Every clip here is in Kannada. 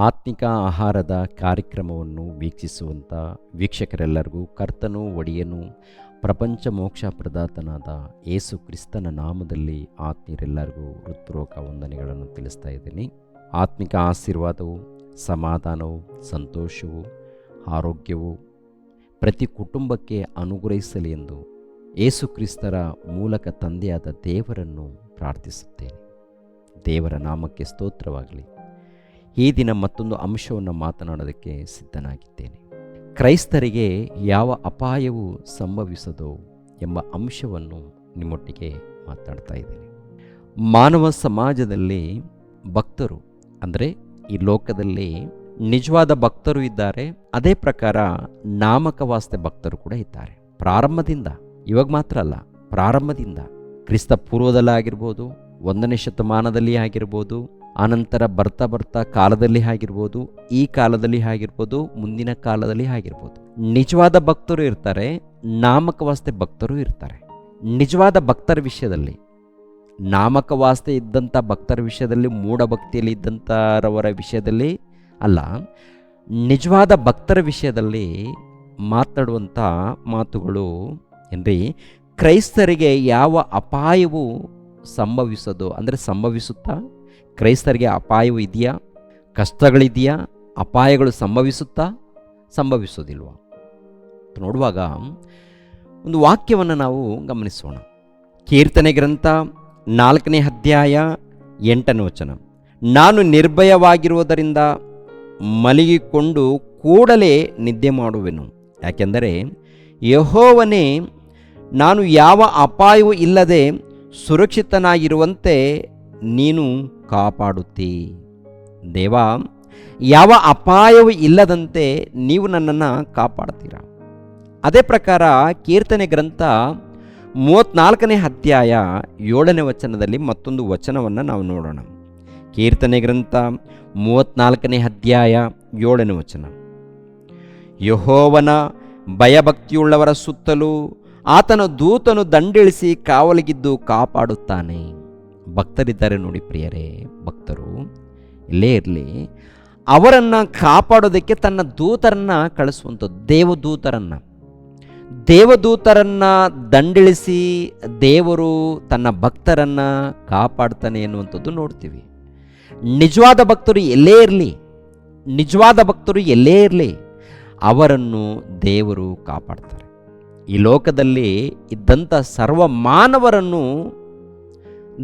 ಆತ್ಮಿಕ ಆಹಾರದ ಕಾರ್ಯಕ್ರಮವನ್ನು ವೀಕ್ಷಿಸುವಂಥ ವೀಕ್ಷಕರೆಲ್ಲರಿಗೂ ಕರ್ತನೂ ಒಡೆಯನೂ ಪ್ರಪಂಚ ಮೋಕ್ಷ ಪ್ರದಾತನಾದ ಯೇಸು ಕ್ರಿಸ್ತನ ನಾಮದಲ್ಲಿ ಆತ್ಮೀಯರೆಲ್ಲರಿಗೂ ಹೃತ್ಪೂರ್ವಕ ವಂದನೆಗಳನ್ನು ತಿಳಿಸ್ತಾ ಇದ್ದೀನಿ. ಆತ್ಮಿಕ ಆಶೀರ್ವಾದವು, ಸಮಾಧಾನವು, ಸಂತೋಷವು, ಆರೋಗ್ಯವು ಪ್ರತಿ ಕುಟುಂಬಕ್ಕೆ ಅನುಗ್ರಹಿಸಲಿ ಎಂದು ಯೇಸು ಕ್ರಿಸ್ತರ ಮೂಲಕ ತಂದೆಯಾದ ದೇವರನ್ನು ಪ್ರಾರ್ಥಿಸುತ್ತೇನೆ. ದೇವರ ನಾಮಕ್ಕೆ ಸ್ತೋತ್ರವಾಗಲಿ. ಈ ದಿನ ಮತ್ತೊಂದು ಅಂಶವನ್ನು ಮಾತನಾಡೋದಕ್ಕೆ ಸಿದ್ಧನಾಗಿದ್ದೇನೆ. ಕ್ರೈಸ್ತರಿಗೆ ಯಾವ ಅಪಾಯವೂ ಸಂಭವಿಸದು ಎಂಬ ಅಂಶವನ್ನು ನಿಮ್ಮೊಟ್ಟಿಗೆ ಮಾತನಾಡ್ತಾ ಇದ್ದೀನಿ. ಮಾನವ ಸಮಾಜದಲ್ಲಿ ಭಕ್ತರು ಅಂದರೆ ಈ ಲೋಕದಲ್ಲಿ ನಿಜವಾದ ಭಕ್ತರು ಇದ್ದಾರೆ, ಅದೇ ಪ್ರಕಾರ ನಾಮಕವಾಸ್ತೆ ಭಕ್ತರು ಕೂಡ ಇದ್ದಾರೆ. ಪ್ರಾರಂಭದಿಂದ, ಇವಾಗ ಮಾತ್ರ ಅಲ್ಲ, ಪ್ರಾರಂಭದಿಂದ ಕ್ರಿಸ್ತ ಪೂರ್ವದಲ್ಲಾಗಿರ್ಬೋದು, 1ನೇ ಶತಮಾನದಲ್ಲಿ ಆಗಿರ್ಬೋದು, ಆನಂತರ ಬರ್ತಾ ಬರ್ತಾ ಕಾಲದಲ್ಲಿ ಆಗಿರ್ಬೋದು, ಈ ಕಾಲದಲ್ಲಿ ಆಗಿರ್ಬೋದು, ಮುಂದಿನ ಕಾಲದಲ್ಲಿ ಆಗಿರ್ಬೋದು, ನಿಜವಾದ ಭಕ್ತರು ಇರ್ತಾರೆ, ನಾಮಕವಾಸ್ತೆ ಭಕ್ತರು ಇರ್ತಾರೆ. ನಿಜವಾದ ಭಕ್ತರ ವಿಷಯದಲ್ಲಿ, ನಾಮಕವಾಸ್ತೆ ಇದ್ದಂಥ ಭಕ್ತರ ವಿಷಯದಲ್ಲಿ, ಮೂಢಭಕ್ತಿಯಲ್ಲಿ ಇದ್ದಂಥವರ ವಿಷಯದಲ್ಲಿ ಅಲ್ಲ, ನಿಜವಾದ ಭಕ್ತರ ವಿಷಯದಲ್ಲಿ ಮಾತನಾಡುವಂಥ ಮಾತುಗಳು ಏನ್ರಿ, ಕ್ರೈಸ್ತರಿಗೆ ಯಾವ ಅಪಾಯವೂ ಸಂಭವಿಸೋದು ಅಂದರೆ ಸಂಭವಿಸುತ್ತಾ? ಕ್ರೈಸ್ತರಿಗೆ ಅಪಾಯವು ಇದೆಯಾ? ಕಷ್ಟಗಳಿದೆಯಾ? ಅಪಾಯಗಳು ಸಂಭವಿಸುತ್ತಾ? ಸಂಭವಿಸೋದಿಲ್ವಾ? ನೋಡುವಾಗ ಒಂದು ವಾಕ್ಯವನ್ನು ನಾವು ಗಮನಿಸೋಣ. ಕೀರ್ತನೆ ಗ್ರಂಥ 4ನೇ ಅಧ್ಯಾಯ 8ನೇ ವಚನ. ನಾನು ನಿರ್ಭಯವಾಗಿರುವುದರಿಂದ ಮಲಗಿಕೊಂಡು ಕೂಡಲೇ ನಿದ್ದೆ ಮಾಡುವೆನು, ಯಾಕೆಂದರೆ ಯೆಹೋವನೇ ನಾನು ಯಾವ ಅಪಾಯವೂ ಇಲ್ಲದೆ ಸುರಕ್ಷಿತನಾಗಿರುವಂತೆ ನೀನು ಕಾಪಾಡುತ್ತೀ. ದೇವಾ, ಯಾವ ಅಪಾಯವೂ ಇಲ್ಲದಂತೆ ನೀವು ನನ್ನನ್ನು ಕಾಪಾಡ್ತೀರ. ಅದೇ ಪ್ರಕಾರ ಕೀರ್ತನೆ ಗ್ರಂಥ 34ನೇ ಅಧ್ಯಾಯ 7ನೇ ವಚನದಲ್ಲಿ ಮತ್ತೊಂದು ವಚನವನ್ನು ನಾವು ನೋಡೋಣ. ಕೀರ್ತನೆ ಗ್ರಂಥ 34ನೇ ಅಧ್ಯಾಯ 7ನೇ ವಚನ. ಯೆಹೋವನ ಭಯಭಕ್ತಿಯುಳ್ಳವರ ಸುತ್ತಲೂ ಆತನ ದೂತನು ದಂಡಿಳಿಸಿ ಕಾವಲಿಗಿದ್ದು ಕಾಪಾಡುತ್ತಾನೆ. ಭಕ್ತರಿದ್ದಾರೆ ನೋಡಿ ಪ್ರಿಯರೇ, ಭಕ್ತರು ಇಲ್ಲೇ ಇರಲಿ, ಅವರನ್ನು ಕಾಪಾಡೋದಕ್ಕೆ ತನ್ನ ದೂತರನ್ನು ಕಳಿಸುವಂಥದ್ದು, ದೇವದೂತರನ್ನು ದಂಡಿಳಿಸಿ ದೇವರು ತನ್ನ ಭಕ್ತರನ್ನು ಕಾಪಾಡ್ತಾನೆ ಎನ್ನುವಂಥದ್ದು ನೋಡ್ತೀವಿ. ನಿಜವಾದ ಭಕ್ತರು ಎಲ್ಲೇ ಇರಲಿ, ಅವರನ್ನು ದೇವರು ಕಾಪಾಡ್ತಾರೆ. ಈ ಲೋಕದಲ್ಲಿ ಇದ್ದಂಥ ಸರ್ವ ಮಾನವರನ್ನು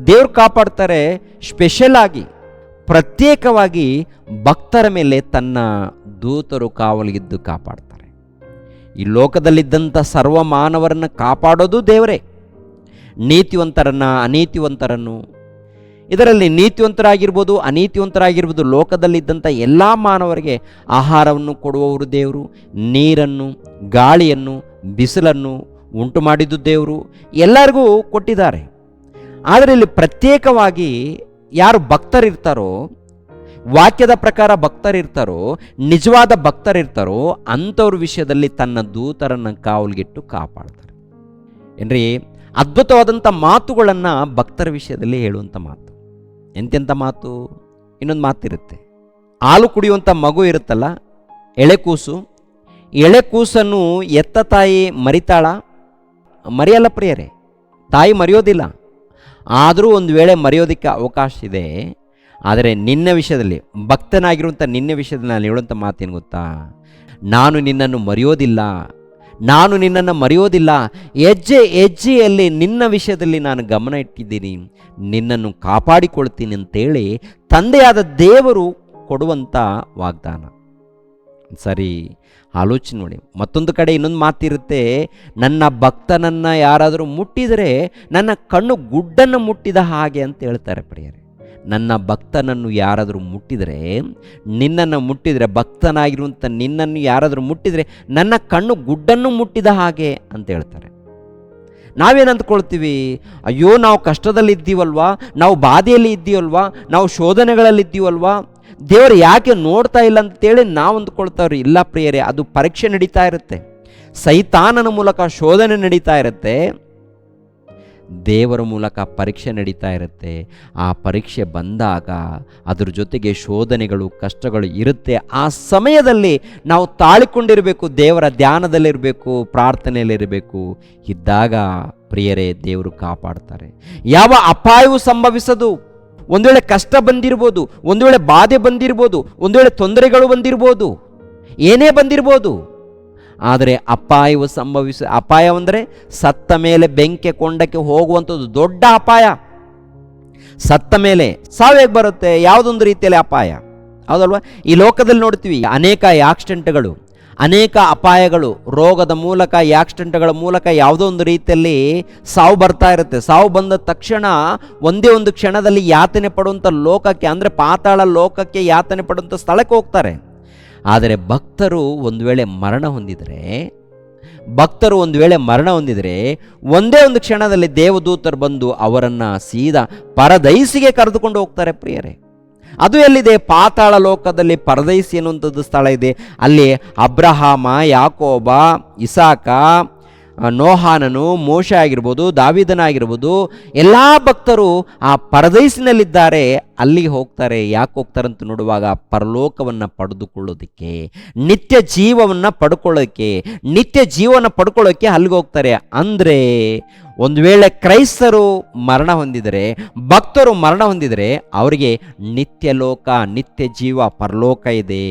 ದೇವರು ಕಾಪಾಡ್ತಾರೆ. ಸ್ಪೆಷಲ್ ಆಗಿ, ಪ್ರತ್ಯೇಕವಾಗಿ ಭಕ್ತರ ಮೇಲೆ ತನ್ನ ದೂತರು ಕಾವಲಿಗಿದ್ದು ಕಾಪಾಡ್ತಾರೆ. ಈ ಲೋಕದಲ್ಲಿದ್ದಂಥ ಸರ್ವ ಮಾನವರನ್ನು ಕಾಪಾಡೋದು ದೇವರೇ. ನೀತಿವಂತರನ್ನು, ಅನೀತಿವಂತರನ್ನು, ಇದರಲ್ಲಿ ನೀತಿವಂತರಾಗಿರ್ಬೋದು, ಅನೀತಿವಂತರಾಗಿರ್ಬೋದು, ಲೋಕದಲ್ಲಿದ್ದಂಥ ಎಲ್ಲ ಮಾನವರಿಗೆ ಆಹಾರವನ್ನು ಕೊಡುವವರು ದೇವರು. ನೀರನ್ನು, ಗಾಳಿಯನ್ನು, ಬಿಸಿಲನ್ನು ಉಂಟು ಮಾಡಿದ್ದು ದೇವರು, ಎಲ್ಲರಿಗೂ ಕೊಟ್ಟಿದ್ದಾರೆ. ಆದರೆ ಇಲ್ಲಿ ಪ್ರತ್ಯೇಕವಾಗಿ ಯಾರು ಭಕ್ತರಿರ್ತಾರೋ, ವಾಕ್ಯದ ಪ್ರಕಾರ ಭಕ್ತರಿರ್ತಾರೋ, ನಿಜವಾದ ಭಕ್ತರಿರ್ತಾರೋ, ಅಂಥವ್ರ ವಿಷಯದಲ್ಲಿ ತನ್ನ ದೂತರನ್ನು ಕಾವಲಿಗಿಟ್ಟು ಕಾಪಾಡ್ತಾರೆ. ಏನ್ರಿ, ಅದ್ಭುತವಾದಂಥ ಮಾತುಗಳನ್ನು ಭಕ್ತರ ವಿಷಯದಲ್ಲಿ ಹೇಳುವಂಥ ಮಾತು. ಎಂತೆಂಥ ಮಾತು? ಇನ್ನೊಂದು ಮಾತಿರುತ್ತೆ. ಹಾಲು ಕುಡಿಯುವಂಥ ಮಗು ಇರುತ್ತಲ್ಲ, ಎಳೆಕೂಸನ್ನು ಎತ್ತ ತಾಯಿ ಮರಿತಾಳ? ಮರೆಯಲ್ಲ ಪ್ರಿಯರೇ, ತಾಯಿ ಮರೆಯೋದಿಲ್ಲ. ಆದರೂ ಒಂದು ವೇಳೆ ಮರೆಯೋದಕ್ಕೆ ಅವಕಾಶ ಇದೆ. ಆದರೆ ನಿನ್ನ ವಿಷಯದಲ್ಲಿ, ಭಕ್ತನಾಗಿರುವಂಥ ನಿನ್ನ ವಿಷಯದಲ್ಲಿ ನಾನು ಹೇಳುವಂಥ ಮಾತೇನು ಗೊತ್ತಾ? ನಾನು ನಿನ್ನನ್ನು ಮರೆಯೋದಿಲ್ಲ, ಹೆಜ್ಜೆಯಲ್ಲಿ ನಿನ್ನ ವಿಷಯದಲ್ಲಿ ನಾನು ಗಮನ ಇಟ್ಟಿದ್ದೀನಿ, ನಿನ್ನನ್ನು ಕಾಪಾಡಿಕೊಳ್ತೀನಿ ಅಂತೇಳಿ ತಂದೆಯಾದ ದೇವರು ಕೊಡುವಂಥ ವಾಗ್ದಾನ. ಸರಿ, ಆಲೋಚನೆ ನೋಡಿ. ಮತ್ತೊಂದು ಕಡೆ ಇನ್ನೊಂದು ಮಾತಿರುತ್ತೆ, ನನ್ನ ಭಕ್ತನನ್ನು ಯಾರಾದರೂ ಮುಟ್ಟಿದರೆ ನನ್ನ ಕಣ್ಣು ಗುಡ್ಡನ್ನು ಮುಟ್ಟಿದ ಹಾಗೆ ಅಂತ ಹೇಳ್ತಾರೆ ಪ್ರಿಯರೇ. ನನ್ನ ಭಕ್ತನನ್ನು ಯಾರಾದರೂ ಮುಟ್ಟಿದರೆ, ನಿನ್ನನ್ನು ಮುಟ್ಟಿದರೆ, ಭಕ್ತನಾಗಿರುವಂಥ ನಿನ್ನನ್ನು ಯಾರಾದರೂ ಮುಟ್ಟಿದರೆ ನನ್ನ ಕಣ್ಣು ಗುಡ್ಡನ್ನು ಮುಟ್ಟಿದ ಹಾಗೆ ಅಂತ ಹೇಳ್ತಾರೆ. ನಾವೇನು ಅಂದ್ಕೊಳ್ತೀವಿ? ಅಯ್ಯೋ, ನಾವು ಕಷ್ಟದಲ್ಲಿ ಇದ್ದೀವಲ್ವಾ, ನಾವು ಬಾಧೆಯಲ್ಲಿ ಇದ್ದೀವಲ್ವಾ, ನಾವು ಶೋಧನೆಗಳಲ್ಲಿ ಇದ್ದೀವಲ್ವಾ, ದೇವರು ಯಾಕೆ ನೋಡ್ತಾ ಇಲ್ಲ ಅಂತೇಳಿ ನಾವು ಅಂದ್ಕೊಳ್ತಾವ್ರಿ. ಇಲ್ಲ ಪ್ರಿಯರೇ, ಅದು ಪರೀಕ್ಷೆ ನಡೀತಾ ಇರುತ್ತೆ, ಸೈತಾನನ ಮೂಲಕ ಶೋಧನೆ ನಡೀತಾ ಇರುತ್ತೆ. ದೇವರ ಮೂಲಕ ಪರೀಕ್ಷೆ ನಡೀತಾ ಇರುತ್ತೆ. ಆ ಪರೀಕ್ಷೆ ಬಂದಾಗ ಅದ್ರ ಜೊತೆಗೆ ಶೋಧನೆಗಳು, ಕಷ್ಟಗಳು ಇರುತ್ತೆ. ಆ ಸಮಯದಲ್ಲಿ ನಾವು ತಾಳಿಕೊಂಡಿರಬೇಕು, ದೇವರ ಧ್ಯಾನದಲ್ಲಿರಬೇಕು, ಪ್ರಾರ್ಥನೆಯಲ್ಲಿರಬೇಕು. ಇದ್ದಾಗ ಪ್ರಿಯರೇ, ದೇವರು ಕಾಪಾಡ್ತಾರೆ. ಯಾವ ಅಪಾಯವೂ ಸಂಭವಿಸದು. ಒಂದು ವೇಳೆ ಕಷ್ಟ ಬಂದಿರ್ಬೋದು, ಒಂದು ವೇಳೆ ಬಾಧೆ ಬಂದಿರ್ಬೋದು, ಒಂದು ವೇಳೆ ತೊಂದರೆಗಳು ಬಂದಿರ್ಬೋದು, ಏನೇ ಬಂದಿರ್ಬೋದು, ಆದರೆ ಅಪಾಯ ಅಂದರೆ ಸತ್ತ ಮೇಲೆ ಬೆಂಕಿ ಕೊಂಡಕ್ಕೆ ಹೋಗುವಂಥದ್ದು ದೊಡ್ಡ ಅಪಾಯ. ಸತ್ತ ಮೇಲೆ ಸಾವು ಹೇಗೆ ಬರುತ್ತೆ? ಯಾವುದೊಂದು ರೀತಿಯಲ್ಲಿ ಅಪಾಯ, ಹೌದಲ್ವಾ? ಈ ಲೋಕದಲ್ಲಿ ನೋಡ್ತೀವಿ ಅನೇಕ ಆಕ್ಸಿಡೆಂಟ್ಗಳು, ಅನೇಕ ಅಪಾಯಗಳು, ರೋಗದ ಮೂಲಕ, ಆಕ್ಸಿಡೆಂಟ್ಗಳ ಮೂಲಕ ಯಾವುದೋ ಒಂದು ರೀತಿಯಲ್ಲಿ ಸಾವು ಬರ್ತಾ ಇರುತ್ತೆ. ಸಾವು ಬಂದ ತಕ್ಷಣ ಒಂದೇ ಒಂದು ಕ್ಷಣದಲ್ಲಿ ಯಾತನೆ ಪಡುವಂಥ ಲೋಕಕ್ಕೆ, ಅಂದರೆ ಪಾತಾಳ ಲೋಕಕ್ಕೆ ಯಾತನೆ ಪಡುವಂಥ ಸ್ಥಳಕ್ಕೆ ಹೋಗ್ತಾರೆ. ಆದರೆ ಭಕ್ತರು ಒಂದು ವೇಳೆ ಮರಣ ಹೊಂದಿದರೆ ಒಂದೇ ಒಂದು ಕ್ಷಣದಲ್ಲಿ ದೇವದೂತರು ಬಂದು ಅವರನ್ನು ಸೀದಾ ಪರದೈಸಿಗೆ ಕರೆದುಕೊಂಡು ಹೋಗ್ತಾರೆ ಪ್ರಿಯರೇ. ಅದು ಎಲ್ಲಿದೆ? ಪಾತಾಳ ಲೋಕದಲ್ಲಿ ಪರದೈಸಿ ಎನ್ನುವಂಥದ್ದು ಸ್ಥಳ ಇದೆ. ಅಲ್ಲಿ ಅಬ್ರಹಾಮ, ಯಾಕೋಬ, ಇಸಾಕ, ನೋಹಾನನು, ಮೋಶೆ ಆಗಿರ್ಬೋದು, ದಾವಿದನಾಗಿರ್ಬೋದು, ಎಲ್ಲ ಭಕ್ತರು ಆ ಪರದೈಸಿನಲ್ಲಿದ್ದಾರೆ. ಅಲ್ಲಿಗೆ ಹೋಗ್ತಾರೆ. ಯಾಕೆ ಹೋಗ್ತಾರೆ ಅಂತ ನೋಡುವಾಗ, ಪರಲೋಕವನ್ನು ಪಡೆದುಕೊಳ್ಳೋದಕ್ಕೆ, ನಿತ್ಯ ಜೀವವನ್ನು ಪಡ್ಕೊಳ್ಳೋಕ್ಕೆ ಅಲ್ಲಿಗೆ ಹೋಗ್ತಾರೆ. ಅಂದರೆ ಒಂದು ವೇಳೆ ಕ್ರೈಸ್ತರು ಮರಣ ಹೊಂದಿದರೆ, ಭಕ್ತರು ಮರಣ ಹೊಂದಿದರೆ, ಅವರಿಗೆ ನಿತ್ಯ ಲೋಕ, ನಿತ್ಯ ಜೀವ, ಪರಲೋಕ ಇದೆ.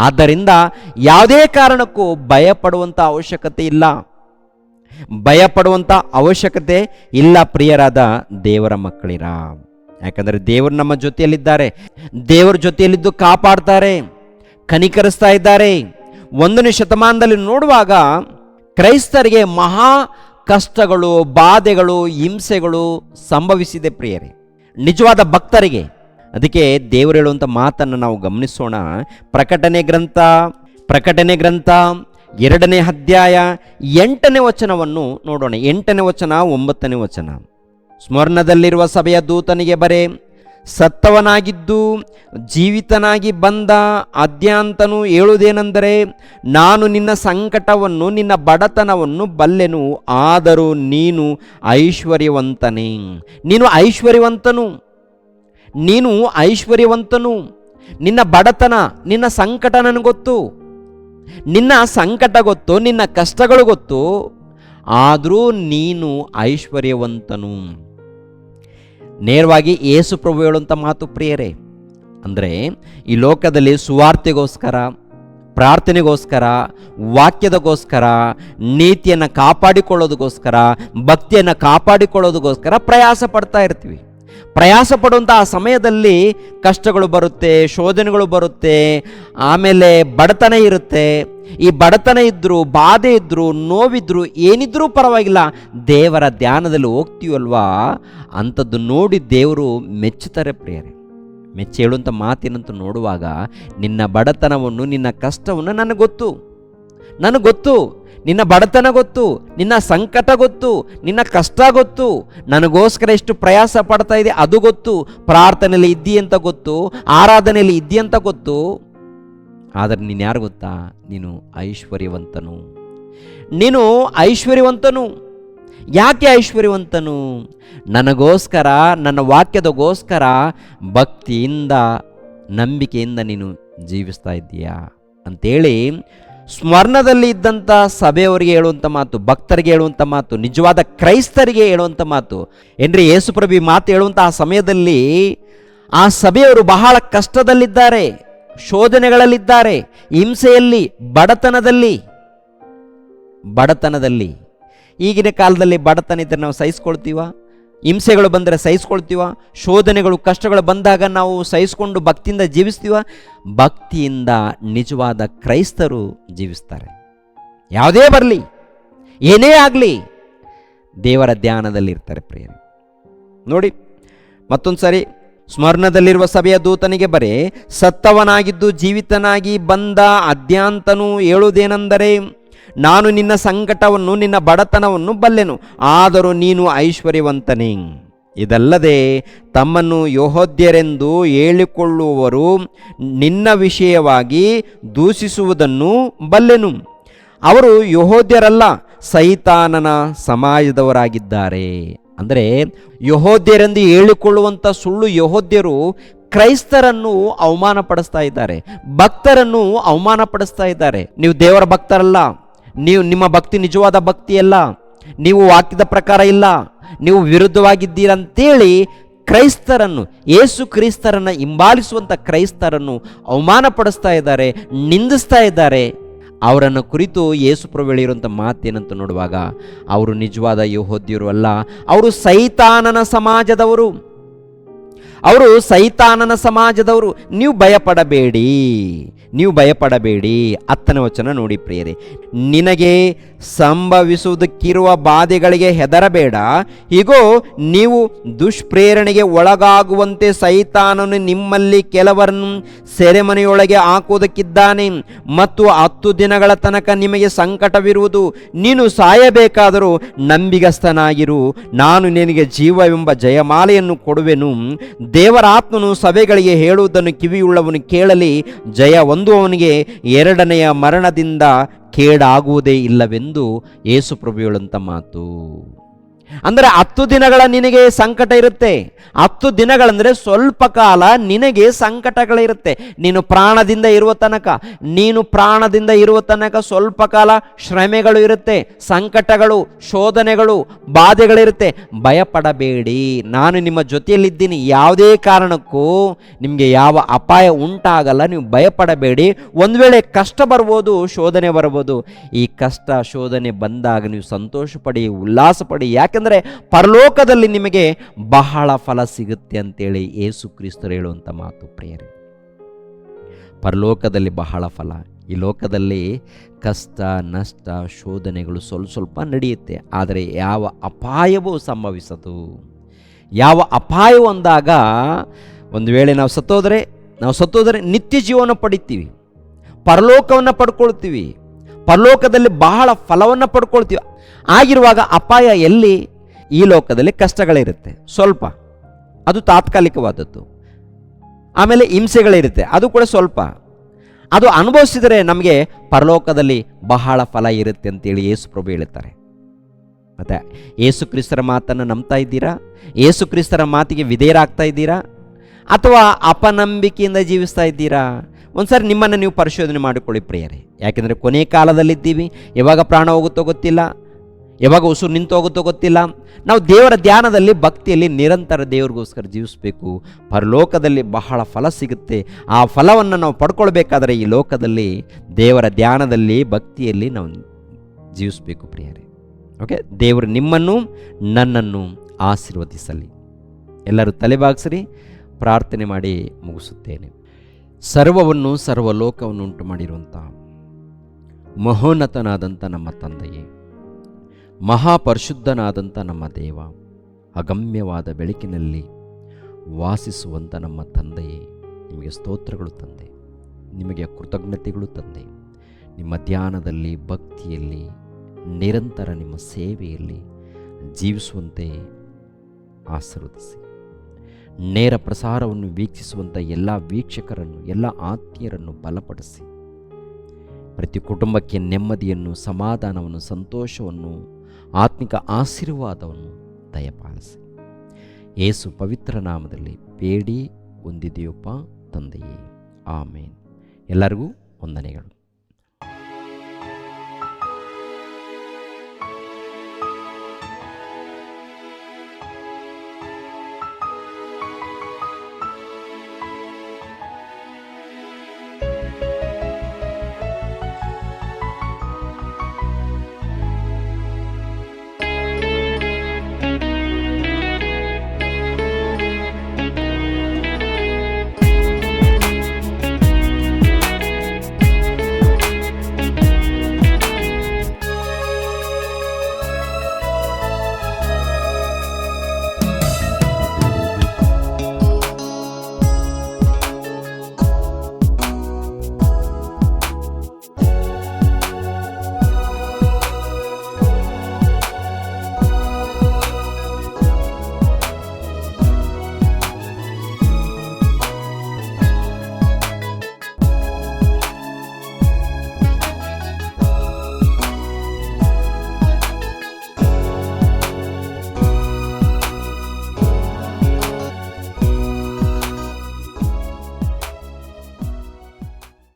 ಆದ್ದರಿಂದ ಯಾವುದೇ ಕಾರಣಕ್ಕೂ ಭಯಪಡುವಂಥ ಅವಶ್ಯಕತೆ ಇಲ್ಲ ಪ್ರಿಯರಾದ ದೇವರ ಮಕ್ಕಳಿರ. ಯಾಕಂದರೆ ದೇವರು ನಮ್ಮ ಜೊತೆಯಲ್ಲಿದ್ದಾರೆ. ದೇವರ ಜೊತೆಯಲ್ಲಿದ್ದು ಕಾಪಾಡ್ತಾರೆ, ಕನಿಕರಿಸ್ತಾ ಇದ್ದಾರೆ. 1ನೇ ಶತಮಾನದಲ್ಲಿ ನೋಡುವಾಗ ಕ್ರೈಸ್ತರಿಗೆ ಮಹಾ ಕಷ್ಟಗಳು, ಬಾಧೆಗಳು, ಹಿಂಸೆಗಳು ಸಂಭವಿಸಿದೆ ಪ್ರಿಯರೇ, ನಿಜವಾದ ಭಕ್ತರಿಗೆ. ಅದಕ್ಕೆ ದೇವರು ಹೇಳುವಂಥ ಮಾತನ್ನು ನಾವು ಗಮನಿಸೋಣ. ಪ್ರಕಟಣೆ ಗ್ರಂಥ 2ನೇ ಅಧ್ಯಾಯ 8ನೇ ವಚನವನ್ನು ನೋಡೋಣ. 8ನೇ ವಚನ, 9ನೇ ವಚನ. ಸ್ಮರಣದಲ್ಲಿರುವ ಸಭೆಯ ದೂತನಿಗೆ ಬರೆ, ಸತ್ತವನಾಗಿದ್ದು ಜೀವಿತನಾಗಿ ಬಂದ ಆದ್ಯಂತನು ಹೇಳುವುದೇನೆಂದರೆ, ನಾನು ನಿನ್ನ ಸಂಕಟವನ್ನು, ನಿನ್ನ ಬಡತನವನ್ನು ಬಲ್ಲೆನು, ಆದರೂ ನೀನು ಐಶ್ವರ್ಯವಂತನು. ನಿನ್ನ ಬಡತನ, ನಿನ್ನ ಸಂಕಟ ನನಗೆ ಗೊತ್ತು, ನಿನ್ನ ಸಂಕಟ ಗೊತ್ತು, ನಿನ್ನ ಕಷ್ಟಗಳು ಗೊತ್ತು, ಆದರೂ ನೀನು ಐಶ್ವರ್ಯವಂತನು. ನೇರವಾಗಿ ಯೇಸು ಪ್ರಭು ಹೇಳುವಂಥ ಮಾತು ಪ್ರಿಯರೇ. ಅಂದರೆ ಈ ಲೋಕದಲ್ಲಿ ಸುವಾರ್ತೆಗೋಸ್ಕರ, ಪ್ರಾರ್ಥನೆಗೋಸ್ಕರ, ವಾಕ್ಯದಗೋಸ್ಕರ, ನೀತಿಯನ್ನು ಕಾಪಾಡಿಕೊಳ್ಳೋದಕ್ಕೋಸ್ಕರ, ಭಕ್ತಿಯನ್ನು ಕಾಪಾಡಿಕೊಳ್ಳೋದಕ್ಕೋಸ್ಕರ ಪ್ರಯಾಸ ಪಡ್ತಾ ಇರ್ತೀವಿ. ಪ್ರಯಾಸ ಪಡುವಂಥ ಆ ಸಮಯದಲ್ಲಿ ಕಷ್ಟಗಳು ಬರುತ್ತೆ, ಶೋಧನೆಗಳು ಬರುತ್ತೆ, ಆಮೇಲೆ ಬಡತನ ಇರುತ್ತೆ. ಈ ಬಡತನ ಇದ್ದರೂ, ಬಾಧೆ ಇದ್ದರೂ, ನೋವಿದ್ರೂ, ಏನಿದ್ರೂ ಪರವಾಗಿಲ್ಲ, ದೇವರ ಧ್ಯಾನದಲ್ಲಿ ಹೋಗ್ತೀವಲ್ವಾ, ಅಂಥದ್ದು ನೋಡಿ ದೇವರು ಮೆಚ್ಚುತ್ತಾರೆ ಪ್ರಿಯರೇ. ಮೆಚ್ಚಿ ಹೇಳುವಂಥ ಮಾತೇನಂತ ನೋಡುವಾಗ, ನಿನ್ನ ಬಡತನವನ್ನು, ನಿನ್ನ ಕಷ್ಟವನ್ನು ನನಗೆ ಗೊತ್ತು, ನಿನ್ನ ಬಡತನ ಗೊತ್ತು, ನಿನ್ನ ಸಂಕಟ ಗೊತ್ತು, ನಿನ್ನ ಕಷ್ಟ ಗೊತ್ತು, ನನಗೋಸ್ಕರ ಎಷ್ಟು ಪ್ರಯಾಸ ಪಡ್ತಾ ಇದೆ ಅದು ಗೊತ್ತು, ಪ್ರಾರ್ಥನೆಯಲ್ಲಿ ಇದ್ದಿ ಅಂತ ಗೊತ್ತು, ಆರಾಧನೆಯಲ್ಲಿ ಇದ್ದಿ ಅಂತ ಗೊತ್ತು. ಆದರೆ ನೀನು ಯಾರು ಗೊತ್ತಾ? ನೀನು ಐಶ್ವರ್ಯವಂತನು. ಯಾಕೆ ಐಶ್ವರ್ಯವಂತನು? ನನಗೋಸ್ಕರ, ನನ್ನ ವಾಕ್ಯದಗೋಸ್ಕರ ಭಕ್ತಿಯಿಂದ, ನಂಬಿಕೆಯಿಂದ ನೀನು ಜೀವಿಸ್ತಾ ಇದ್ದೀಯಾ ಅಂತೇಳಿ ಸ್ಮರಣದಲ್ಲಿ ಇದ್ದಂಥ ಸಭೆಯವರಿಗೆ ಹೇಳುವಂಥ ಮಾತು, ಭಕ್ತರಿಗೆ ಹೇಳುವಂಥ ಮಾತು, ನಿಜವಾದ ಕ್ರೈಸ್ತರಿಗೆ ಹೇಳುವಂಥ ಮಾತು ಏನ್ರಿ? ಯೇಸುಪ್ರಭು ಮಾತು ಹೇಳುವಂಥ ಆ ಸಮಯದಲ್ಲಿ ಆ ಸಭೆಯವರು ಬಹಳ ಕಷ್ಟದಲ್ಲಿದ್ದಾರೆ, ಶೋಧನೆಗಳಲ್ಲಿದ್ದಾರೆ, ಹಿಂಸೆಯಲ್ಲಿ, ಬಡತನದಲ್ಲಿ. ಈಗಿನ ಕಾಲದಲ್ಲಿ ಬಡತನ ಇದ್ದರೆ ನಾವು ಸಹಿಸ್ಕೊಳ್ತೀವ? ಹಿಂಸೆಗಳು ಬಂದರೆ ಸಹಿಸ್ಕೊಳ್ತೀವ? ಶೋಧನೆಗಳು, ಕಷ್ಟಗಳು ಬಂದಾಗ ನಾವು ಸಹಿಸ್ಕೊಂಡು ಭಕ್ತಿಯಿಂದ ಜೀವಿಸ್ತೀವ? ಭಕ್ತಿಯಿಂದ ನಿಜವಾದ ಕ್ರೈಸ್ತರು ಜೀವಿಸ್ತಾರೆ. ಯಾವುದೇ ಬರಲಿ, ಏನೇ ಆಗಲಿ, ದೇವರ ಧ್ಯಾನದಲ್ಲಿರ್ತಾರೆ ಪ್ರಿಯರೇ. ನೋಡಿ ಮತ್ತೊಂದು ಸರಿ, ಸ್ಮರಣದಲ್ಲಿರುವ ಸಭೆಯ ದೂತನಿಗೆ ಬರೆ, ಸತ್ತವನಾಗಿದ್ದು ಜೀವಿತನಾಗಿ ಬಂದ ಆದ್ಯಂತನು ಹೇಳುವುದೇನೆಂದರೆ, ನಾನು ನಿನ್ನ ಸಂಕಟವನ್ನು, ನಿನ್ನ ಬಡತನವನ್ನು ಬಲ್ಲೆನು, ಆದರೂ ನೀನು ಐಶ್ವರ್ಯವಂತನೇ. ಇದಲ್ಲದೆ ತಮ್ಮನ್ನು ಯೆಹೂದ್ಯರೆಂದು ಹೇಳಿಕೊಳ್ಳುವವರು ನಿನ್ನ ವಿಷಯವಾಗಿ ದೂಷಿಸುವುದನ್ನು ಬಲ್ಲೆನು. ಅವರು ಯೆಹೂದ್ಯರಲ್ಲ, ಸೈತಾನನ ಸಮಾಜದವರಾಗಿದ್ದಾರೆ. ಅಂದರೆ ಯಹೋದ್ಯರೆಂದು ಹೇಳಿಕೊಳ್ಳುವಂಥ ಸುಳ್ಳು ಯಹೋದ್ಯರು ಕ್ರೈಸ್ತರನ್ನು ಅವಮಾನ ಪಡಿಸ್ತಾ ಇದ್ದಾರೆ, ಭಕ್ತರನ್ನು ಅವಮಾನ ಪಡಿಸ್ತಾ ಇದ್ದಾರೆ. ನೀವು ದೇವರ ಭಕ್ತರಲ್ಲ, ನಿಮ್ಮ ಭಕ್ತಿ ನಿಜವಾದ ಭಕ್ತಿಯಲ್ಲ, ನೀವು ವಾಕ್ಯದ ಪ್ರಕಾರ ಇಲ್ಲ, ನೀವು ವಿರುದ್ಧವಾಗಿದ್ದೀರಂತೇಳಿ ಕ್ರೈಸ್ತರನ್ನು, ಯೇಸು ಕ್ರಿಸ್ತರನ್ನು ಹಿಂಬಾಲಿಸುವಂಥ ಕ್ರೈಸ್ತರನ್ನು ಅವಮಾನ ಪಡಿಸ್ತಾ ಇದ್ದಾರೆ, ನಿಂದಿಸ್ತಾ ಇದ್ದಾರೆ. ಅವರನ್ನು ಕುರಿತು ಯೇಸು ಪ್ರಭು ಹೇಳಿರುವಂಥ ಮಾತೇನಂತ ನೋಡುವಾಗ, ಅವರು ನಿಜವಾದ ಯಹೋದ್ಯರು ಅಲ್ಲ, ಅವರು ಸೈತಾನನ ಸಮಾಜದವರು, ಅವರು ಸೈತಾನನ ಸಮಾಜದವರು. ನೀವು ಭಯಪಡಬೇಡಿ, ನೀವು ಭಯಪಡಬೇಡಿ. 10ನೇ ವಚನ ನೋಡಿ ಪ್ರಿಯರೇ, ನಿನಗೆ ಸಂಭವಿಸುವುದಕ್ಕಿರುವ ಬಾಧೆಗಳಿಗೆ ಹೆದರಬೇಡ. ಹೀಗೋ ನೀವು ದುಷ್ಪ್ರೇರಣೆಗೆ ಒಳಗಾಗುವಂತೆ ಸೈತಾನನು ನಿಮ್ಮಲ್ಲಿ ಕೆಲವರನ್ನು ಸೆರೆಮನೆಯೊಳಗೆ ಹಾಕುವುದಕ್ಕಿದ್ದಾನೆ ಮತ್ತು 10 ದಿನಗಳ ತನಕ ನಿಮಗೆ ಸಂಕಟವಿರುವುದು. ನೀನು ಸಾಯಬೇಕಾದರೂ ನಂಬಿಗಸ್ತನಾಗಿರು, ನಾನು ನಿನಗೆ ಜೀವವೆಂಬ ಜಯಮಾಲೆಯನ್ನು ಕೊಡುವೆನು. ದೇವರ ಆತ್ಮನು ಸಭೆಗಳಿಗೆ ಹೇಳುವುದನ್ನು ಕಿವಿಯುಳ್ಳವನು ಕೇಳಲಿ. ಜಯ ಹೊಂದುವವನಿಗೆ 2ನೆಯ ಮರಣದಿಂದ ಕೇಡಾಗುವುದೇ ಇಲ್ಲವೆಂದು ಯೇಸು ಪ್ರಭು ಹೇಳುವಂಥ ಮಾತು. ಅಂದರೆ 10 ದಿನಗಳ ನಿನಗೆ ಸಂಕಟ ಇರುತ್ತೆ. 10 ದಿನಗಳಂದರೆ ಸ್ವಲ್ಪ ಕಾಲ ನಿನಗೆ ಸಂಕಟಗಳಿರುತ್ತೆ. ನೀನು ಪ್ರಾಣದಿಂದ ಇರುವ ತನಕ ಸ್ವಲ್ಪ ಕಾಲ ಶ್ರಮೆಗಳು ಇರುತ್ತೆ, ಸಂಕಟಗಳು, ಶೋಧನೆಗಳು, ಬಾಧೆಗಳಿರುತ್ತೆ. ಭಯಪಡಬೇಡಿ, ನಾನು ನಿಮ್ಮ ಜೊತೆಯಲ್ಲಿದ್ದೀನಿ. ಯಾವುದೇ ಕಾರಣಕ್ಕೂ ನಿಮಗೆ ಯಾವ ಅಪಾಯ ಉಂಟಾಗಲ್ಲ, ನೀವು ಭಯಪಡಬೇಡಿ. ಒಂದು ವೇಳೆ ಕಷ್ಟ ಬರ್ಬೋದು, ಶೋಧನೆ ಬರ್ಬೋದು. ಈ ಕಷ್ಟ ಶೋಧನೆ ಬಂದಾಗ ನೀವು ಸಂತೋಷ ಪಡಿ, ಉಲ್ಲಾಸ ಪಡಿ. ಯಾಕೆಂದರೆ ಪರಲೋಕದಲ್ಲಿ ನಿಮಗೆ ಬಹಳ ಫಲ ಸಿಗುತ್ತೆ ಅಂತೇಳಿ ಯೇಸು ಕ್ರಿಸ್ತರು ಹೇಳುವಂಥ ಮಾತು ಪ್ರಿಯರೇ. ಪರಲೋಕದಲ್ಲಿ ಬಹಳ ಫಲ. ಈ ಲೋಕದಲ್ಲಿ ಕಷ್ಟ, ನಷ್ಟ, ಶೋಧನೆಗಳು ಸ್ವಲ್ಪ ನಡೆಯುತ್ತೆ, ಆದರೆ ಯಾವ ಅಪಾಯವೂ ಸಂಭವಿಸದು. ಯಾವ ಅಪಾಯವು ಅಂದಾಗ, ಒಂದು ವೇಳೆ ನಾವು ಸತ್ತೋದರೆ ನಿತ್ಯ ಜೀವನ ಪಡಿತೀವಿ, ಪರಲೋಕವನ್ನು ಪಡ್ಕೊಳ್ತೀವಿ, ಪರಲೋಕದಲ್ಲಿ ಬಹಳ ಫಲವನ್ನು ಪಡ್ಕೊಳ್ತೀವಿ. ಆಗಿರುವಾಗ ಅಪಾಯ ಎಲ್ಲಿ? ಈ ಲೋಕದಲ್ಲಿ ಕಷ್ಟಗಳಿರುತ್ತೆ ಸ್ವಲ್ಪ, ಅದು ತಾತ್ಕಾಲಿಕವಾದದ್ದು. ಆಮೇಲೆ ಹಿಂಸೆಗಳಿರುತ್ತೆ, ಅದು ಕೂಡ ಸ್ವಲ್ಪ. ಅದು ಅನುಭವಿಸಿದರೆ ನಮಗೆ ಪರಲೋಕದಲ್ಲಿ ಬಹಳ ಫಲ ಇರುತ್ತೆ ಅಂತೇಳಿ ಯೇಸು ಪ್ರಭು ಹೇಳುತ್ತಾರೆ. ಮತ್ತು ಯೇಸು ಕ್ರಿಸ್ತರ ಮಾತನ್ನು ನಂಬ್ತಾ ಇದ್ದೀರಾ? ಯೇಸು ಕ್ರಿಸ್ತರ ಮಾತಿಗೆ ವಿಧೇಯರಾಗ್ತಾ ಇದ್ದೀರಾ? ಅಥವಾ ಅಪನಂಬಿಕೆಯಿಂದ ಜೀವಿಸ್ತಾ ಇದ್ದೀರಾ? ಒಂದ್ಸಾರಿ ನಿಮ್ಮನ್ನು ನೀವು ಪರಿಶೋಧನೆ ಮಾಡಿಕೊಳ್ಳಿ ಪ್ರಿಯರೇ. ಯಾಕೆಂದರೆ ಕೊನೆ ಕಾಲದಲ್ಲಿದ್ದೀವಿ. ಯಾವಾಗ ಪ್ರಾಣ ಹೋಗುತ್ತೋ ಗೊತ್ತಿಲ್ಲ, ಯಾವಾಗ ಉಸಿರು ನಿಂತು ಹೋಗುತ್ತೋ ಗೊತ್ತಿಲ್ಲ. ನಾವು ದೇವರ ಧ್ಯಾನದಲ್ಲಿ, ಭಕ್ತಿಯಲ್ಲಿ ನಿರಂತರ ದೇವರಿಗೋಸ್ಕರ ಜೀವಿಸಬೇಕು. ಪರಲೋಕದಲ್ಲಿ ಬಹಳ ಫಲ ಸಿಗುತ್ತೆ. ಆ ಫಲವನ್ನು ನಾವು ಪಡ್ಕೊಳ್ಬೇಕಾದ್ರೆ ಈ ಲೋಕದಲ್ಲಿ ದೇವರ ಧ್ಯಾನದಲ್ಲಿ, ಭಕ್ತಿಯಲ್ಲಿ ನಾವು ಜೀವಿಸಬೇಕು ಪ್ರಿಯರೇ. ಓಕೆ, ದೇವರು ನಿಮ್ಮನ್ನು ನನ್ನನ್ನು ಆಶೀರ್ವದಿಸಲಿ. ಎಲ್ಲರೂ ತಲೆಬಾಗಿಸಿರಿ, ಪ್ರಾರ್ಥನೆ ಮಾಡಿ ಮುಗಿಸುತ್ತೇನೆ. ಸರ್ವವನ್ನು, ಸರ್ವಲೋಕವನ್ನು ಉಂಟು ಮಾಡಿರುವಂಥ ಮಹೋನ್ನತನಾದಂಥ ನಮ್ಮ ತಂದೆಯೇ, ಮಹಾಪರಿಶುದ್ಧನಾದಂಥ ನಮ್ಮ ದೇವ, ಅಗಮ್ಯವಾದ ಬೆಳಕಿನಲ್ಲಿ ವಾಸಿಸುವಂಥ ನಮ್ಮ ತಂದೆಯೇ, ನಿಮಗೆ ಸ್ತೋತ್ರಗಳು ತಂದೆ, ನಿಮಗೆ ಕೃತಜ್ಞತೆಗಳು ತಂದೆ. ನಿಮ್ಮ ಧ್ಯಾನದಲ್ಲಿ, ಭಕ್ತಿಯಲ್ಲಿ, ನಿರಂತರ ನಿಮ್ಮ ಸೇವೆಯಲ್ಲಿ ಜೀವಿಸುವಂತೆ ಆಶೀರ್ವದಿಸಿ. ನೇರ ಪ್ರಸಾರವನ್ನು ವೀಕ್ಷಿಸುವಂಥ ಎಲ್ಲ ವೀಕ್ಷಕರನ್ನು, ಎಲ್ಲ ಆತ್ಮೀಯರನ್ನು ಬಲಪಡಿಸಿ. ಪ್ರತಿ ಕುಟುಂಬಕ್ಕೆ ನೆಮ್ಮದಿಯನ್ನು, ಸಮಾಧಾನವನ್ನು, ಸಂತೋಷವನ್ನು, ಆತ್ಮಿಕ ಆಶೀರ್ವಾದವನ್ನು ದಯಪಾಲಿಸಿ. ಯೇಸು ಪವಿತ್ರ ನಾಮದಲ್ಲಿ ಬೇಡಿ ಹೊಂದಿದೆಯಪ್ಪ ತಂದೆಯೇ, ಆಮೇನ್. ಎಲ್ಲರಿಗೂ ವಂದನೆಗಳು.